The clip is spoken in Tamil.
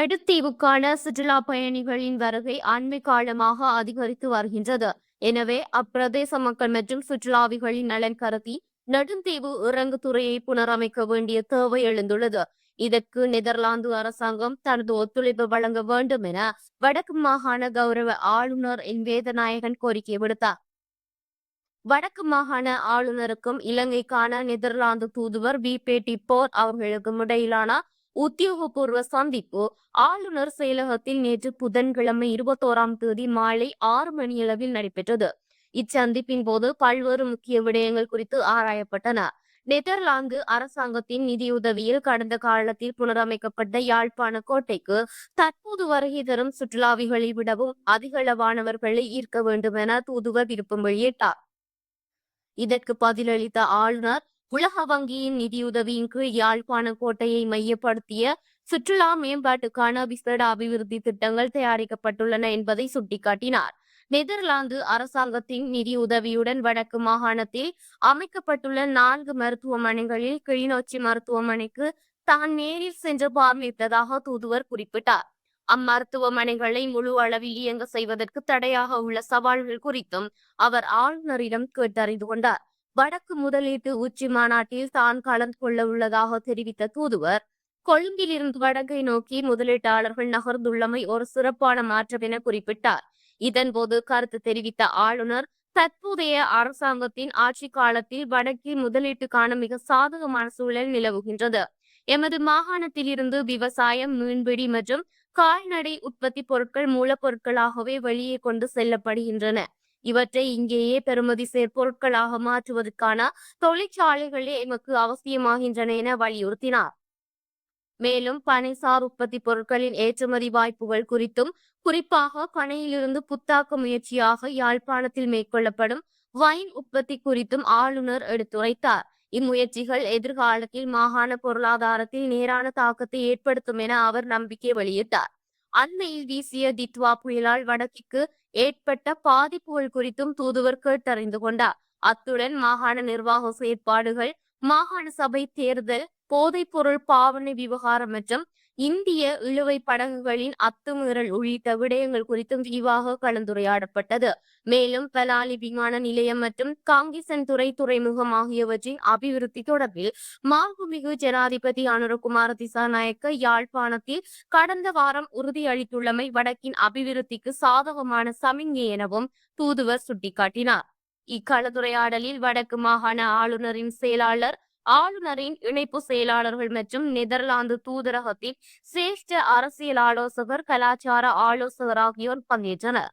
நெடுந்தீவுக்கான சுற்றுலா பயணிகளின் வருகை அண்மை காலமாக அதிகரித்து வருகின்றது. எனவே அப்பிரதேச மக்கள் மற்றும் சுற்றுலாவிகளின் நலன் கருதி நெடுந்தீவு இறங்குதுறையை புனரமைக்க வேண்டிய தேவை எழுந்துள்ளது. இதற்கு நெதர்லாந்து அரசாங்கம் தனது ஒத்துழைப்பு வழங்க வேண்டும் என வடக்கு மாகாண கௌரவ ஆளுநர் என் வேதநாயகன் கோரிக்கை விடுத்தார். வடக்கு மாகாண ஆளுநருக்கும் இலங்கைக்கான நெதர்லாந்து தூதுவர் வி.பே.டி. போர் அவர்களுக்கும் இடையிலான உத்தியோகபூர்வ சந்திப்பு ஆளுநர் செயலகத்தில் நேற்று புதன்கிழமை 21ஆம் தேதி மாலை 6 மணியளவில் நடைபெற்றது. இச்சந்திப்பின் போது பல்வேறு முக்கிய விடயங்கள் குறித்து ஆராயப்பட்டன. நெதர்லாந்து அரசாங்கத்தின் நிதியுதவியில் கடந்த காலத்தில் புனரமைக்கப்பட்ட யாழ்ப்பாண கோட்டைக்கு தற்போது வருகை தரும் சுற்றுலாவிகளை விடவும் அதிகளவானவர்களை ஈர்க்க வேண்டும் என தூதுவர் விருப்பம் வெளியிட்டார். இதற்கு பதிலளித்த ஆளுநர், உலக வங்கியின் நிதியுதவியின் கீழ் யாழ்ப்பாண கோட்டையை மையப்படுத்திய சுற்றுலா மேம்பாட்டுக்கான விசேட அபிவிருத்தி திட்டங்கள் தயாரிக்கப்பட்டுள்ளன என்பதை சுட்டிக்காட்டினார். நெதர்லாந்து அரசாங்கத்தின் நிதியுதவியுடன் வடக்கு மாகாணத்தில் அமைக்கப்பட்டுள்ள 4 மருத்துவமனைகளில் கிளிநொச்சி மருத்துவமனைக்கு தான் நேரில் சென்று பார்வையிட்டதாக தூதுவர் குறிப்பிட்டார். அம்மருத்துவமனைகளை முழு அளவில் இயங்க செய்வதற்கு தடையாக உள்ள சவால்கள் குறித்தும் அவர் ஆளுநரிடம் கேட்டறிந்து கொண்டார். வடக்கு முதலீட்டு உச்சி மாநாட்டில் தான் கலந்து கொள்ள உள்ளதாக தெரிவித்த தூதுவர், கொழும்பிலிருந்து வடக்கை நோக்கி முதலீட்டாளர்கள் நகர்ந்துள்ளமை ஒரு சிறப்பான மாற்றம் என குறிப்பிட்டார். இதன்போது கருத்து தெரிவித்த ஆளுநர், தற்போதைய அரசாங்கத்தின் ஆட்சி காலத்தில் வடக்கில் முதலீட்டுக்கான மிக சாதகமான சூழல் நிலவுகின்றது. எமது மாகாணத்தில் இருந்து விவசாயம், மீன்பிடி மற்றும் கால்நடை உற்பத்தி பொருட்கள் மூலப்பொருட்களாகவே வெளியே கொண்டு செல்லப்படுகின்றன. இவற்றை இங்கேயே பெறுமதி பொருட்களாக மாற்றுவதற்கான தொழிற்சாலைகளே எமக்கு அவசியமாகின்றன என வலியுறுத்தினார். மேலும் பனைசார் உற்பத்தி பொருட்களின் ஏற்றுமதி வாய்ப்புகள் குறித்தும், குறிப்பாக பனையிலிருந்து புத்தாக்க முயற்சியாக யாழ்ப்பாணத்தில் மேற்கொள்ளப்படும் வைன் உற்பத்தி குறித்தும் ஆளுநர் எடுத்துரைத்தார். இம்முயற்சிகள் எதிர்காலத்தில் மாகாண பொருளாதாரத்தில் நேரான தாக்கத்தை ஏற்படுத்தும் என அவர் நம்பிக்கை வெளியிட்டார். அண்மையில் வீசிய டிட்வா புயலால் வடக்கிற்கு ஏற்பட்ட பாதிப்புகள் குறித்தும் தூதுவர் கேட்டறிந்து கொண்டார். அத்துடன் மாகாண நிர்வாக செயற்பாடுகள், மாகாண சபை தேர்தல், போதைப் பொருள் பாவனை விவகாரம் மற்றும் இந்திய இழுவை படகுகளின் அத்துமீறல் உள்ளிட்ட விடயங்கள் குறித்தும் விரிவாக கலந்துரையாடப்பட்டது. மேலும் பலாலி விமான நிலையம் மற்றும் காங்கேசன்துறை துறைமுகம் ஆகியவற்றின் அபிவிருத்தி தொடர்பில் மாண்புமிகு ஜனாதிபதி அனுரகுமார திசாநாயக்க யாழ்ப்பாணத்தில் கடந்த வாரம் உறுதியளித்துள்ளமை வடக்கின் அபிவிருத்திக்கு சாதகமான சமிஞ்ஞை எனவும் தூதுவர் சுட்டிக்காட்டினார். இக்கலந்துரையாடலில் வடக்கு மாகாண ஆளுநரின் செயலாளர், ஆளுநரின் இணைப்பு செயலாளர்கள் மற்றும் நெதர்லாந்து தூதரகத்தின் சிரேஷ்ட அரசியல் ஆலோசகர், கலாச்சார ஆலோசகர் ஆகியோர் பங்கேற்றனர்.